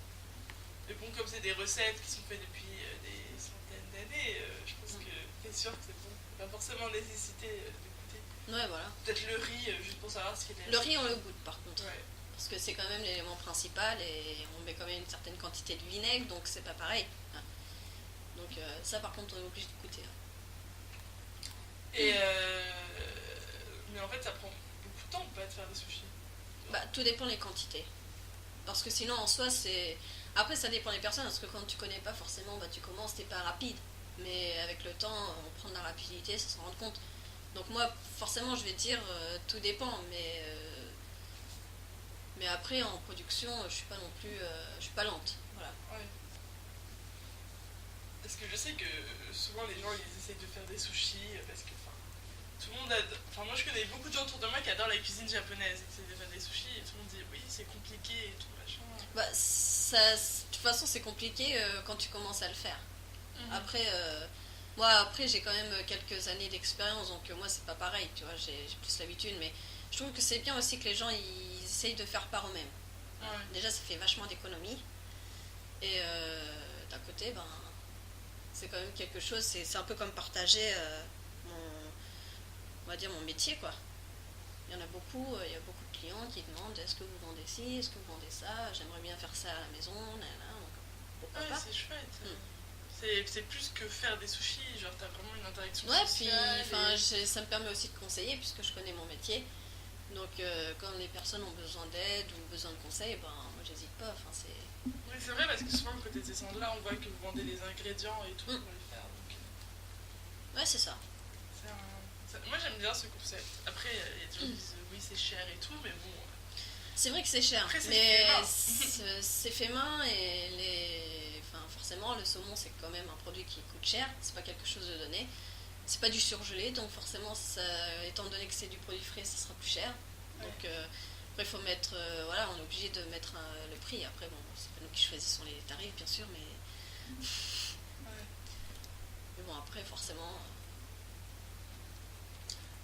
Mais bon, comme c'est des recettes qui sont faites depuis des centaines d'années, je pense que t'es sûr que c'est bon. Pas forcément nécessité de goûter. Ouais, voilà. Peut-être le riz, juste pour savoir ce qu'il est. Le riz, on le goûte par contre. Ouais. Parce que c'est quand même l'élément principal et on met quand même une certaine quantité de vinaigre, donc c'est pas pareil. Hein. Donc ça, par contre, on est obligé de goûter. Hein. Et mais en fait, ça prend beaucoup de temps pas de faire des sushis. Bah, tout dépend des quantités. Parce que sinon, en soi, c'est... Après, ça dépend des personnes, parce que quand tu connais pas forcément, bah, tu commences, t'es pas rapide. Mais avec le temps, on prend de la rapidité, ça s'en rend compte. Donc moi, forcément, je vais dire, tout dépend, mais après, en production, je suis pas non plus... je suis pas lente, voilà. Ouais. Parce que je sais que souvent, les gens, ils essayent de faire des sushis, parce que, tout le monde Enfin, moi, je connais beaucoup de gens autour de moi qui adorent la cuisine japonaise, qui essayent de faire des sushis, et tout le monde dit, oui, c'est compliqué, et tout, machin. Bah, ça, de toute façon, c'est compliqué quand tu commences à le faire. Après, moi, après, j'ai quand même quelques années d'expérience, donc moi, c'est pas pareil, tu vois, j'ai plus l'habitude, mais je trouve que c'est bien aussi que les gens, ils essayent de faire par eux-mêmes. Ouais. Déjà, ça fait vachement d'économie, et d'un côté, ben, c'est quand même quelque chose, c'est un peu comme partager on va dire mon métier, quoi. Il y en a beaucoup, il y a beaucoup de clients qui demandent est-ce que vous vendez ci, est-ce que vous vendez ça, j'aimerais bien faire ça à la maison, nanana, donc pourquoi pas. C'est chouette. C'est plus que faire des sushis, genre t'as vraiment une interaction Ouais, sociale. puis ça me permet aussi de conseiller puisque je connais mon métier. Donc quand les personnes ont besoin d'aide ou besoin de conseils, ben moi j'hésite pas. Enfin, c'est... Oui, c'est vrai parce que souvent côté de ces centres-là, on voit que vous vendez les ingrédients et tout pour les faire. Donc, ouais, c'est ça. Moi j'aime bien ce concept. Après, il y a des gens qui disent oui, c'est cher et tout, mais bon. C'est vrai que c'est cher, Après, mais c'est fait main et enfin, forcément le saumon c'est quand même un produit qui coûte cher, c'est pas quelque chose de donné, c'est pas du surgelé, donc forcément étant donné que c'est du produit frais ça sera plus cher. Donc après il faut mettre, voilà, on est obligé de mettre le prix. Après bon, c'est pas nous qui choisissons les tarifs bien sûr, mais bon après forcément.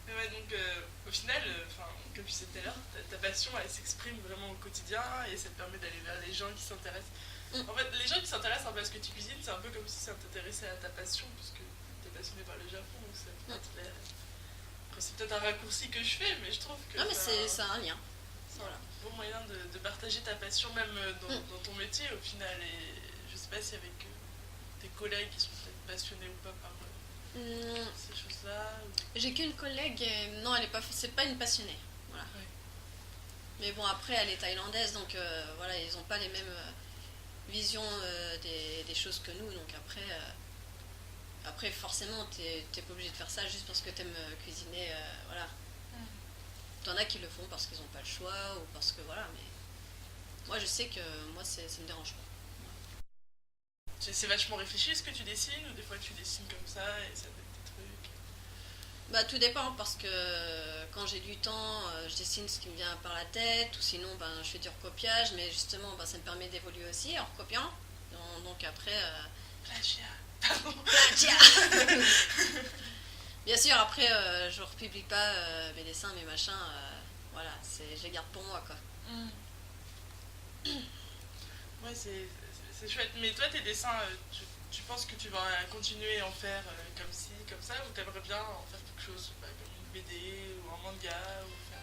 Mais ouais, donc au final, comme tu disais tout à l'heure, ta passion elle s'exprime vraiment au quotidien et ça te permet d'aller vers les gens qui s'intéressent. En fait, les gens qui s'intéressent un peu à ce que tu cuisines, c'est un peu comme si ça t'intéressait à ta passion, parce que t'es passionné par le Japon, donc ça peut être Après, c'est peut-être un raccourci que je fais, mais je trouve que. Non, mais c'est un lien. C'est voilà. un bon moyen de partager ta passion, même dans ton métier au final. Et je sais pas si avec tes collègues qui sont peut-être passionnés ou pas par ces choses-là. J'ai qu'une collègue, non, elle est pas, c'est pas une passionnée. Voilà. Ouais. Mais bon, après, elle est thaïlandaise, donc voilà, ils n'ont pas les mêmes visions des choses que nous. Donc après forcément, t'es pas obligé de faire ça juste parce que t'aimes cuisiner. Voilà. T'en as qui le font parce qu'ils n'ont pas le choix ou parce que voilà, mais moi je sais que moi ça me dérange pas. C'est vachement réfléchi ce que tu dessines ou des fois tu dessines comme ça et ça donne des trucs. Bah tout dépend parce que quand j'ai du temps, je dessine ce qui me vient par la tête ou sinon ben, je fais du recopiage, mais justement ben, ça me permet d'évoluer aussi en recopiant. Donc après... Plagiat. Plagiat. Bien sûr, après je republie pas mes dessins, mes machins, voilà, je les garde pour moi quoi. Ouais, c'est chouette. Mais toi, tes dessins, tu penses que tu vas continuer à en faire comme ci, comme ça, ou t'aimerais bien en faire quelque chose, comme une BD ou un manga, ou faire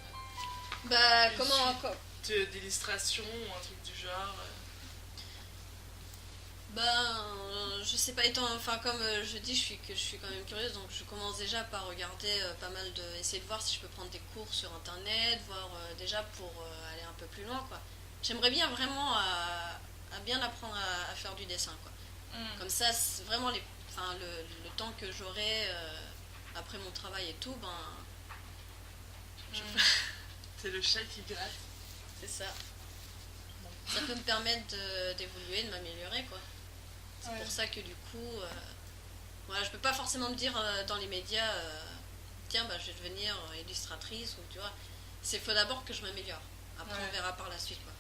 Bah, comment encore d'illustration ou un truc du genre Ben, je sais pas, enfin comme je dis, je suis quand même curieuse, donc je commence déjà par regarder pas mal essayer de voir si je peux prendre des cours sur internet, voir déjà pour aller un peu plus loin quoi. J'aimerais bien vraiment à bien apprendre à faire du dessin quoi. Comme ça, c'est vraiment le temps que j'aurai après mon travail et tout, ben. C'est le chat qui gratte. C'est ça. Ça peut me permettre d'évoluer, de m'améliorer quoi. C'est pour ça que du coup, voilà, je peux pas forcément me dire dans les médias, tiens, bah, je vais devenir illustratrice ou tu vois. Faut d'abord que je m'améliore. Après, on verra par la suite quoi.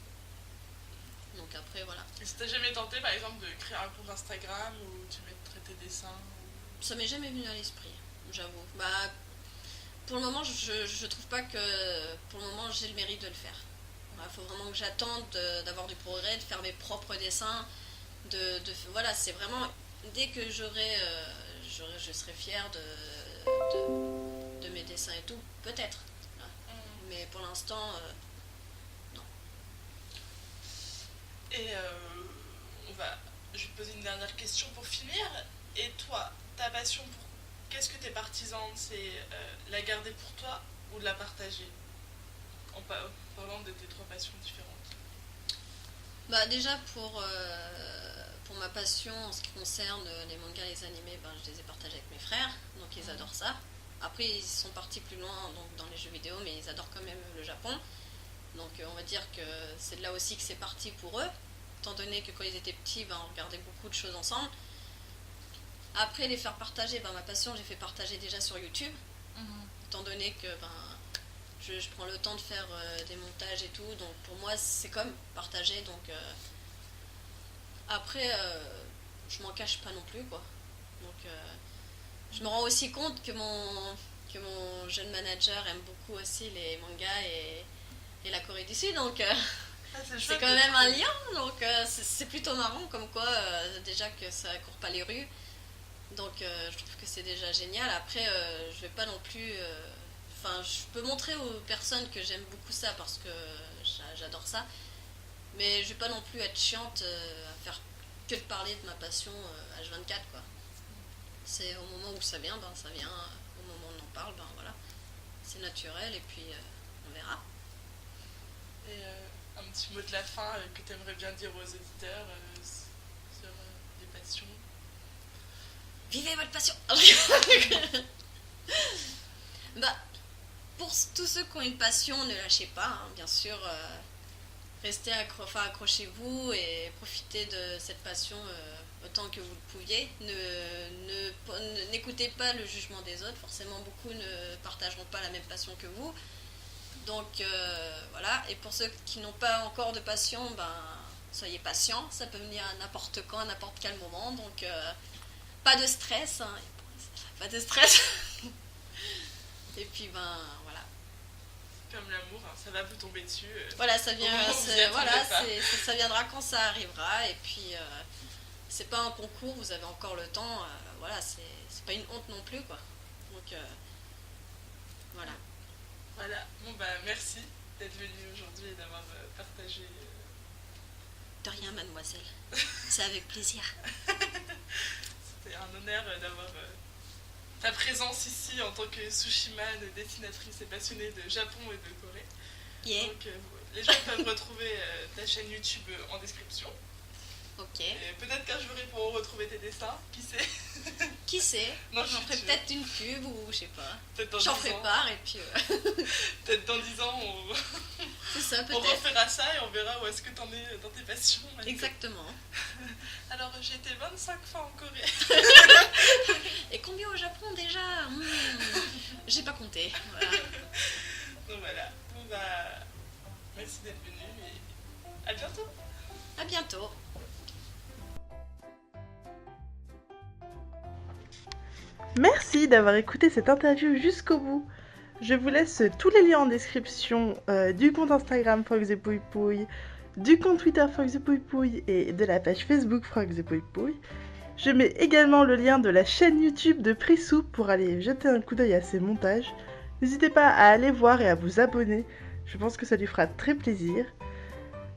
Donc après, voilà. Et ça t'a jamais tenté, par exemple, de créer un compte Instagram où tu mettrais tes dessins Ça m'est jamais venu à l'esprit, j'avoue. Bah, pour le moment, je trouve pas que pour le moment j'ai le mérite de le faire. Il faut vraiment que j'attende d'avoir du progrès, de faire mes propres dessins. Voilà, c'est vraiment dès que je serai fière de mes dessins et tout, peut-être. Mais pour l'instant, non. Et je vais te poser une dernière question pour finir. Et toi, ta passion, qu'est-ce que t'es partisane? C'est la garder pour toi ou de la partager? En parlant de tes 3 passions différentes. Bah déjà pour ma passion en ce qui concerne les mangas et les animés, je les ai partagés avec mes frères, donc ils adorent ça. Après ils sont partis plus loin donc, dans les jeux vidéo, mais ils adorent quand même le Japon. Donc on va dire que c'est de là aussi que c'est parti pour eux, étant donné que quand ils étaient petits, on regardait beaucoup de choses ensemble. Après les faire partager, ma passion j'ai fait partager déjà sur YouTube, étant donné que je prends le temps de faire des montages et tout, donc pour moi c'est comme partager, donc après je m'en cache pas non plus quoi. Donc je me rends aussi compte que mon jeune manager aime beaucoup aussi les mangas et la Corée du Sud, donc c'est quand même un lien, donc c'est plutôt marrant comme quoi déjà que ça court pas les rues, donc je trouve que c'est déjà génial. Après je vais pas non plus je peux montrer aux personnes que j'aime beaucoup ça parce que j'adore ça, mais je vais pas non plus être chiante à faire que de parler de ma passion H24 quoi. C'est au moment où ça vient, ça vient, au moment où on en parle, voilà. C'est naturel et puis on verra. Et un petit mot de la fin que tu aimerais bien dire aux auditeurs sur les passions? Vivez votre passion. Pour tous ceux qui ont une passion, ne lâchez pas, bien sûr. Restez accrochez-vous et profitez de cette passion autant que vous le pouviez. N'écoutez pas le jugement des autres. Forcément, beaucoup ne partageront pas la même passion que vous. Donc voilà. Et pour ceux qui n'ont pas encore de passion, soyez patients. Ça peut venir à n'importe quand, à n'importe quel moment. Donc pas de stress. Pas de stress. Et puis voilà. Comme l'amour, ça va vous tomber dessus. Voilà, ça viendra quand ça arrivera. Et puis c'est pas un concours, vous avez encore le temps. Voilà, c'est pas une honte non plus quoi. Donc voilà. Voilà. Bon merci d'être venue aujourd'hui et d'avoir partagé. De rien, mademoiselle. C'est avec plaisir. C'était un honneur d'avoir ta présence ici en tant que sushiman, dessinatrice et passionnée de Japon et de Corée. Yeah. Donc les gens peuvent retrouver ta chaîne YouTube en description. Ok. Et peut-être qu'un jour ils pourront retrouver tes dessins, qui sait? Qui sait? Non, j'en ferai peut-être une pub ou je sais pas. J'en prépare et puis... peut-être dans 10 ans c'est ça, peut-être. On refera ça et on verra où est-ce que t'en es dans tes passions. Exactement. Alors j'ai été 25 fois en Corée. Et combien au Japon déjà? J'ai pas compté. Voilà. Donc voilà. Merci d'être venu et à bientôt. À bientôt. Merci d'avoir écouté cette interview jusqu'au bout. Je vous laisse tous les liens en description du compte Instagram Frogs et Pouille, du compte Twitter Frogs et Pouille et de la page Facebook Frogs et Pouille. Je mets également le lien de la chaîne YouTube de Prissou pour aller jeter un coup d'œil à ses montages. N'hésitez pas à aller voir et à vous abonner, je pense que ça lui fera très plaisir.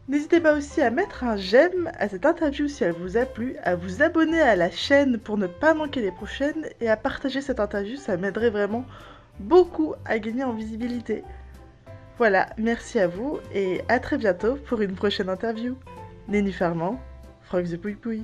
N'hésitez pas aussi à mettre un j'aime à cette interview si elle vous a plu, à vous abonner à la chaîne pour ne pas manquer les prochaines et à partager cette interview, ça m'aiderait vraiment beaucoup à gagner en visibilité. Voilà, merci à vous et à très bientôt pour une prochaine interview. Nénuphar Frogs et Pouille.